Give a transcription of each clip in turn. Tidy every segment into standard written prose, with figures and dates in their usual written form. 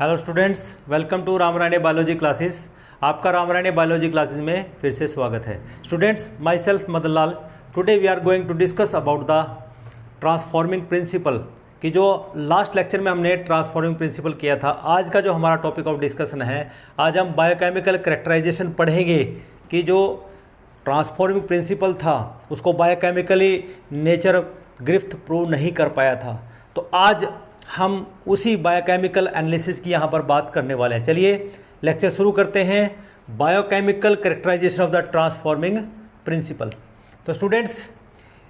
Hello students, welcome to Ramrane biology classes. आपका Ramrane biology classes में फिर से स्वागत है। Students, myself Madan Lal. Today we are going to discuss about the transforming principle कि जो लास्ट लेक्चर में हमने ट्रांसफॉर्मिंग प्रिंसिपल किया था। आज का जो हमारा टॉपिक ऑफ डिस्कशन है, आज हम बायोकेमिकल कैरेक्टराइजेशन पढ़ेंगे कि जो ट्रांसफॉर्मिंग प्रिंसिपल था उसको बायोकेमिकली नेचर ग्रिफ्थ प्रूव नहीं कर पाया था। तो आज हम उसी बायोकेमिकल एनालिसिस की यहाँ पर बात करने वाले हैं। चलिए लेक्चर शुरू करते हैं। Biochemical characterization of the transforming principle. तो स्टूडेंट्स,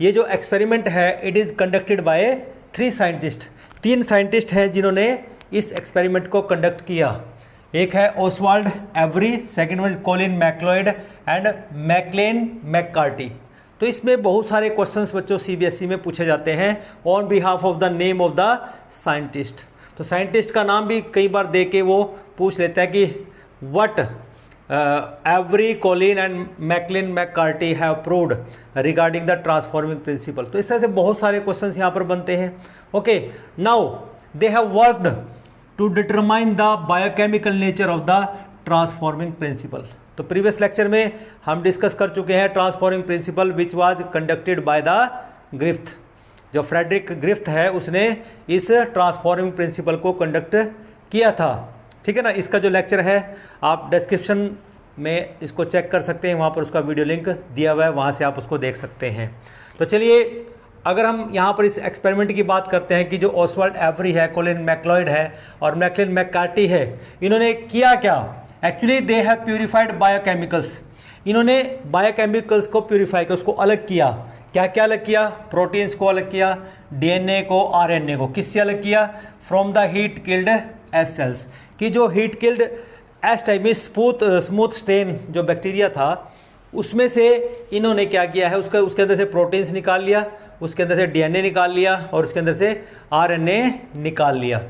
ये जो एक्सपेरिमेंट है it is conducted by 3 scientist. 3 scientist हैं जिन्होंने इस एक्सपेरिमेंट को कंडक्ट किया। एक है Oswald Avery, second one Colin MacLeod and Maclyn McCarty. तो इसमें बहुत सारे क्वेश्चंस बच्चों सीबीएसई में पूछे जाते हैं on behalf of the name of the scientist. तो साइंटिस्ट का नाम भी कई बार दे के वो पूछ लेता है कि what Avery Colin and Maclyn McCarty have proved regarding the transforming principle. तो इस तरह से बहुत सारे क्वेश्चंस यहाँ पर बनते हैं। Okay, now they have worked to determine the biochemical nature of the transforming principle. तो प्रीवियस लेक्चर में हम डिस्कस कर चुके हैं transforming principle which was conducted by the Griffith. जो फ्रेडरिक ग्रिफ्थ है उसने इस ट्रांसफॉर्मिंग प्रिंसिपल को कंडक्ट किया था। ठीक है ना। इसका जो लेक्चर है आप डिस्क्रिप्शन में इसको चेक कर सकते हैं, वहाँ पर उसका वीडियो लिंक दिया हुआ है, वहाँ से आप उसको देख सकते हैं। तो चलिए, अगर हम यहाँ पर इस एक्सपेरिमेंट की बात करते हैं कि जो ओसवाल्ड एवरी है, कॉलिन मैक्लॉयड है और मैकलिन मैककार्टी है, इन्होंने किया क्या? Actually they have purified biochemicals. इन्होंने बायोकेमिकल्स को प्यूरिफाई किया, उसको अलग किया। क्या क्या अलग किया? प्रोटीन्स को अलग किया, डीएनए को, आरएनए को। किससे अलग किया? From the heat killed S cells. कि जो हीट किल्ड एस टाइप में स्मूथ स्टेन जो बैक्टीरिया था उसमें से इन्होंने क्या किया है, उसके अंदर से प्रोटीन्स निकाल लिया, उसके अंदर से डीएनए निकाल लिया और उसके अंदर से आरएनए निकाल लिया।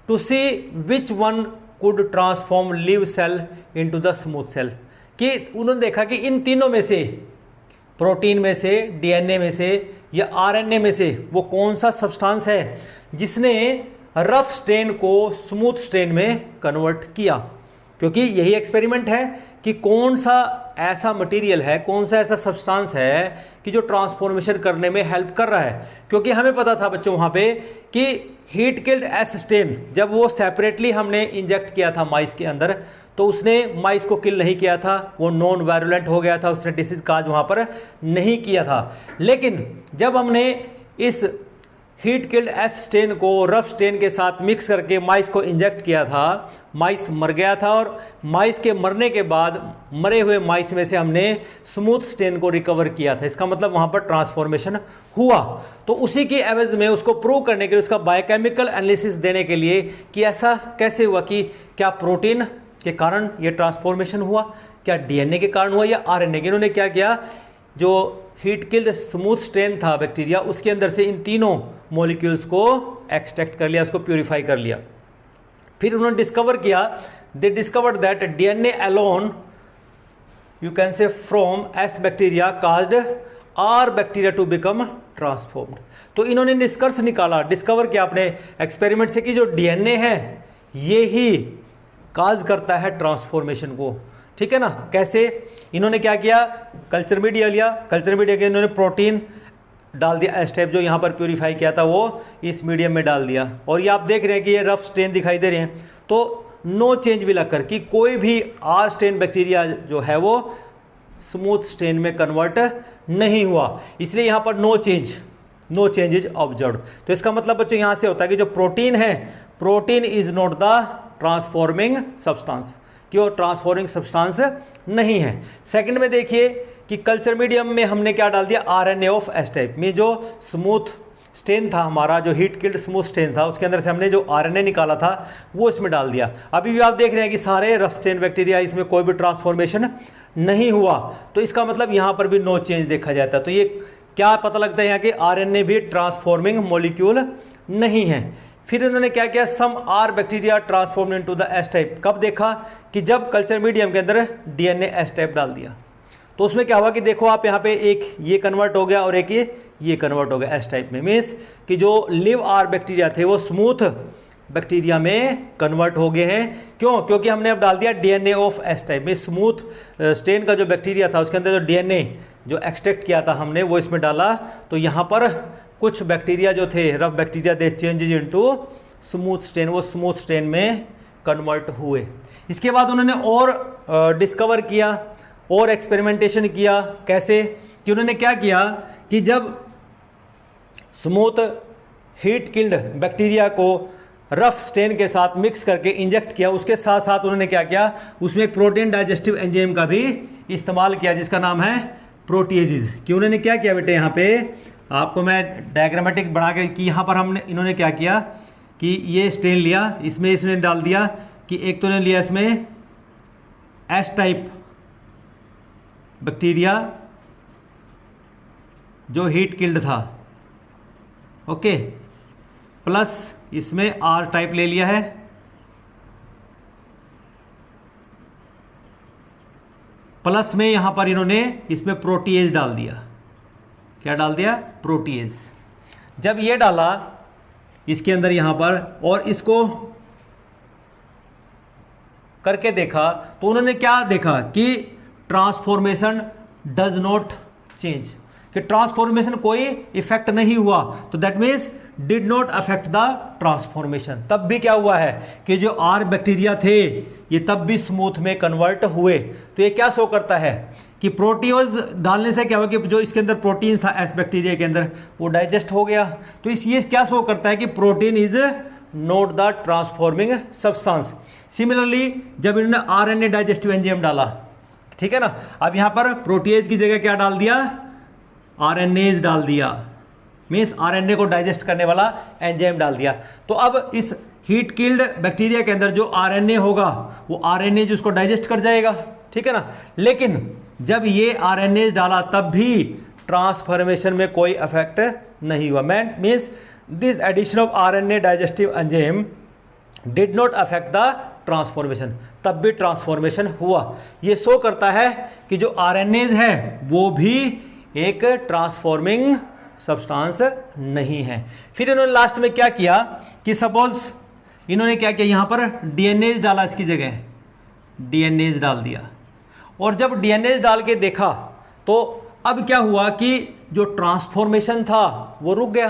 To see which one could transform live cell into the smooth cell. कि उन्होंने देखा कि इन तीनों में से, प्रोटीन में से, डीएनए में से या आरएनए में से वो कौन सा सब्सटेंस है जिसने रफ स्ट्रेन को स्मूथ स्ट्रेन में कन्वर्ट किया। क्योंकि यही एक्सपेरिमेंट है कि कौन सा ऐसा मटेरियल है, कौन सा ऐसा सब्सटेंस है कि जो ट्रांसफॉर्मेशन करने में हेल्प कर रहा है। क्योंकि हमें पता था बच्चों वहाँ पे कि हीट किल्ड एस स्टेन जब वो सेपरेटली हमने इंजेक्ट किया था माइस के अंदर, तो उसने माइस को किल नहीं किया था, वो नॉन वायरुलेंट हो गया था, उसने डिसीज काज वहाँ पर नहीं किया था। लेकिन जब हमने इस हीट किल्ड एस स्टेन को रफ स्टेन के साथ मिक्स करके माइस को इंजेक्ट किया था, माइस मर गया था और माइस के मरने के बाद मरे हुए माइस में से हमने स्मूथ स्टेन को रिकवर किया था। इसका मतलब वहाँ पर ट्रांसफॉर्मेशन हुआ। तो उसी की एवज में उसको प्रूव करने के लिए, उसका बायोकेमिकल एनालिसिस देने के लिए कि ऐसा कैसे हुआ, कि क्या प्रोटीन के कारण ये ट्रांसफॉर्मेशन हुआ, क्या डीएनए के कारण हुआ या आरएनए के। इन्होंने क्या किया, जो हीट किल्ड स्मूथ स्ट्रेन था बैक्टीरिया, उसके अंदर से इन तीनों मॉलिक्यूल्स को एक्सट्रैक्ट कर लिया, उसको प्यूरिफाई कर लिया। फिर उन्होंने डिस्कवर किया, they discovered that DNA alone you can say from S bacteria caused R bacteria to become transformed. तो इन्होंने निष्कर्ष निकाला, डिस्कवर किया अपने एक्सपेरिमेंट से कि जो डीएनए है ये ही काज करता है ट्रांसफॉर्मेशन को। ठीक है ना। कैसे? इन्होंने क्या किया, कल्चर मीडिया लिया, कल्चर मीडिया के इन्होंने प्रोटीन डाल दिया, एस टाइप जो यहाँ पर प्यूरिफाई किया था वो इस मीडियम में डाल दिया। और ये आप देख रहे हैं कि ये रफ स्टेन दिखाई दे रहे हैं। तो नो चेंज विल अकर, कि कोई भी आर स्टेन बैक्टीरिया जो है वो स्मूथ स्टेन में कन्वर्ट नहीं हुआ, इसलिए यहाँ पर नो चेंज इज ऑब्जर्व्ड। तो इसका मतलब बच्चों यहाँ से होता है कि जो प्रोटीन है, protein is not the transforming substance, कि वो ट्रांसफॉर्मिंग सब्सटेंस नहीं है। सेकंड में देखिए कि कल्चर मीडियम में हमने क्या डाल दिया, आरएनए ऑफ एस टाइप में जो स्मूथ स्टेन था हमारा, जो हीट किल्ड स्मूथ स्टेन था, उसके अंदर से हमने जो आरएनए निकाला था वो इसमें डाल दिया। अभी भी आप देख रहे हैं कि सारे रफ स्टेन बैक्टीरिया, इसमें कोई भी ट्रांसफॉर्मेशन नहीं हुआ। तो इसका मतलब यहाँ पर भी नो चेंज देखा जाता है। तो ये क्या पता लगता है यहाँ कि आरएनए भी ट्रांसफॉर्मिंग मॉलिक्यूल नहीं है। फिर इन्होंने क्या किया, some R bacteria transform into the S type. कब देखा? कि जब कल्चर मीडियम के अंदर डीएनए एस टाइप डाल दिया। तो उसमें क्या हुआ कि देखो आप यहाँ पे एक ये कन्वर्ट हो गया और एक ये कन्वर्ट हो गया एस टाइप में। मीन्स कि जो लिव आर बैक्टीरिया थे वो स्मूथ बैक्टीरिया में कन्वर्ट हो गए हैं। क्यों? क्योंकि हमने अब डाल दिया डीएनए ऑफ एस टाइप में। स्मूथ स्टेन का जो बैक्टीरिया था उसके अंदर जो डीएनए जो एक्सट्रैक्ट किया था हमने वो इसमें डाला, तो यहाँ पर कुछ बैक्टीरिया जो थे rough bacteria they changes into smooth strain, वो स्मूथ स्टेन में कन्वर्ट हुए। इसके बाद उन्होंने और डिस्कवर किया और एक्सपेरिमेंटेशन किया। कैसे? कि उन्होंने क्या किया कि जब स्मूथ हीट किल्ड बैक्टीरिया को रफ स्टेन के साथ मिक्स करके इंजेक्ट किया, उसके साथ साथ उन्होंने क्या किया, उसमें एक प्रोटीन डाइजेस्टिव एंजाइम का भी इस्तेमाल किया जिसका नाम है प्रोटीएजेस। कि उन्होंने क्या किया बेटे, यहाँ पे आपको मैं डायग्रामेटिक बना के कि यहाँ पर इन्होंने क्या किया कि ये स्टेन लिया, इसमें इसने डाल दिया कि एक तो ने लिया इसमें एस टाइप बैक्टीरिया जो हीट किल्ड था, ओके, प्लस इसमें आर टाइप ले लिया है, प्लस में यहां पर इन्होंने इसमें प्रोटीएज डाल दिया। क्या डाल दिया? प्रोटीएज। जब ये डाला इसके अंदर यहां पर और इसको करके देखा तो उन्होंने क्या देखा कि ट्रांसफॉर्मेशन डज नॉट चेंज, कि ट्रांसफॉर्मेशन कोई इफेक्ट नहीं हुआ। तो that means did not affect the transformation. तब भी क्या हुआ है कि जो आर बैक्टीरिया थे ये तब भी स्मूथ में कन्वर्ट हुए। तो ये क्या शो करता है कि प्रोटीओज डालने से क्या हुआ कि जो इसके अंदर प्रोटीन था एस बैक्टीरिया के अंदर वो डाइजेस्ट हो गया। तो ये क्या शो करता है कि protein is not the transforming substance. Similarly जब इन्होंने आरएनए डाइजेस्टिव एंजाइम डाला, ठीक है ना, अब यहां पर प्रोटीएज की जगह क्या डाल दिया? आरएनएज डाल दिया, मीन्स आरएनए को डाइजेस्ट करने वाला एंजाइम डाल दिया। तो अब इस हीट किल्ड बैक्टीरिया के अंदर जो आरएनए होगा वो आरएनए जो उसको डाइजेस्ट कर जाएगा, ठीक है ना। लेकिन जब ये आरएनए डाला तब भी ट्रांसफॉर्मेशन में कोई इफेक्ट नहीं हुआ। Means this addition of RNA digestive enzyme did not affect the transformation, तब भी ट्रांसफॉर्मेशन हुआ। ये शो करता है कि जो आरएनएज है वो भी एक ट्रांसफॉर्मिंग सब्सटेंस नहीं है। फिर इन्होंने लास्ट में क्या किया कि सपोज इन्होंने क्या किया, यहां पर डीएनएज डाला, इसकी जगह डीएनएज डाल दिया, और जब डीएनएज डाल के देखा तो अब क्या हुआ कि जो ट्रांसफॉर्मेशन था वो रुक गया,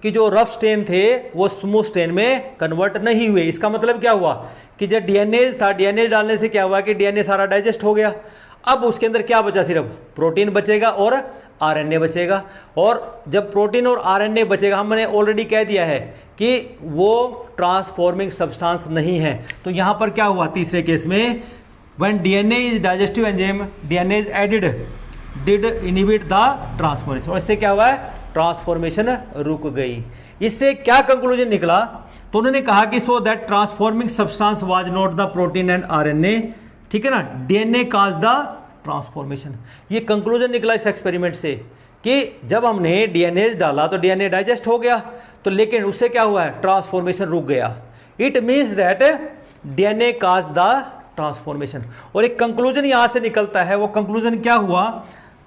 कि जो रफ स्टेन थे वो स्मूथ स्टेन में कन्वर्ट नहीं हुए। इसका मतलब क्या हुआ कि जब डीएनएज था, डीएनएज डालने से क्या हुआ कि डीएनए सारा डाइजेस्ट हो गया। अब उसके अंदर क्या बचा? सिर्फ प्रोटीन बचेगा और आरएनए बचेगा। और जब प्रोटीन और आरएनए बचेगा, हमने ऑलरेडी कह दिया है कि वो ट्रांसफॉर्मिंग सब्सटेंस नहीं है। तो यहां पर क्या हुआ तीसरे केस में, when DNA is digestive enzyme DNA is added did inhibit the transformation, और इससे क्या हुआ है? ट्रांसफॉर्मेशन रुक गई। इससे क्या कंक्लूजन निकला? तो उन्होंने कहा कि so that transforming substance was not the protein and RNA, ठीक है ना, डीएनए काज द ट्रांसफॉर्मेशन। ये कंक्लूजन निकला इस एक्सपेरिमेंट से कि जब हमने डीएनए डाला तो डीएनए डाइजेस्ट हो गया, तो लेकिन उससे क्या हुआ है? ट्रांसफॉर्मेशन रुक गया। It means that DNA cause the transformation. और एक कंक्लूजन यहां से निकलता है, वो कंक्लूजन क्या हुआ?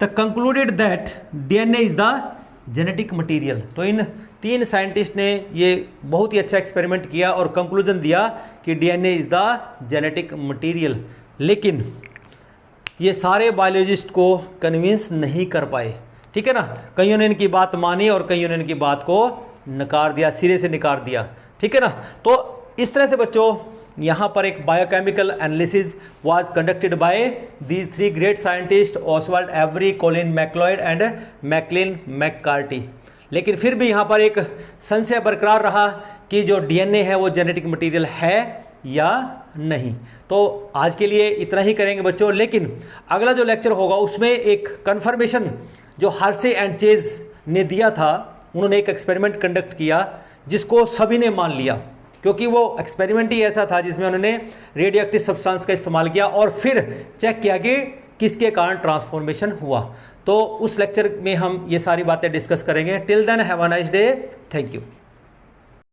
The concluded that DNA is the genetic material. तो इन तीन साइंटिस्ट ने ये बहुत ही अच्छा एक्सपेरिमेंट किया और कंक्लूजन दिया कि DNA is the genetic material. लेकिन ये सारे बायोलॉजिस्ट को कन्विंस नहीं कर पाए, ठीक है ना। कईयों ने इनकी बात मानी और कईयों ने इनकी बात को नकार दिया, सिरे से नकार दिया, ठीक है ना। तो इस तरह से बच्चों यहाँ पर एक biochemical analysis was conducted by these three great scientist Oswald Avery, Colin MacLeod and Maclyn McCarty. लेकिन फिर भी यहाँ पर एक संशय बरकरार रहा कि जो डीएनए है वो जेनेटिक मटेरियल है या नहीं। तो आज के लिए इतना ही करेंगे बच्चों, लेकिन अगला जो लेक्चर होगा उसमें एक कन्फर्मेशन जो हार्से एंड चेज ने दिया था, उन्होंने एक एक्सपेरिमेंट कंडक्ट किया जिसको सभी ने मान लिया, क्योंकि वो एक्सपेरिमेंट ही ऐसा था जिसमें उन्होंने रेडियो एक्टिव सब्सटेंस का इस्तेमाल किया और फिर चेक किया कि किसके कारण ट्रांसफॉर्मेशन हुआ। तो उस लेक्चर में हम ये सारी बातें डिस्कस करेंगे। Till then have a nice day, thank you.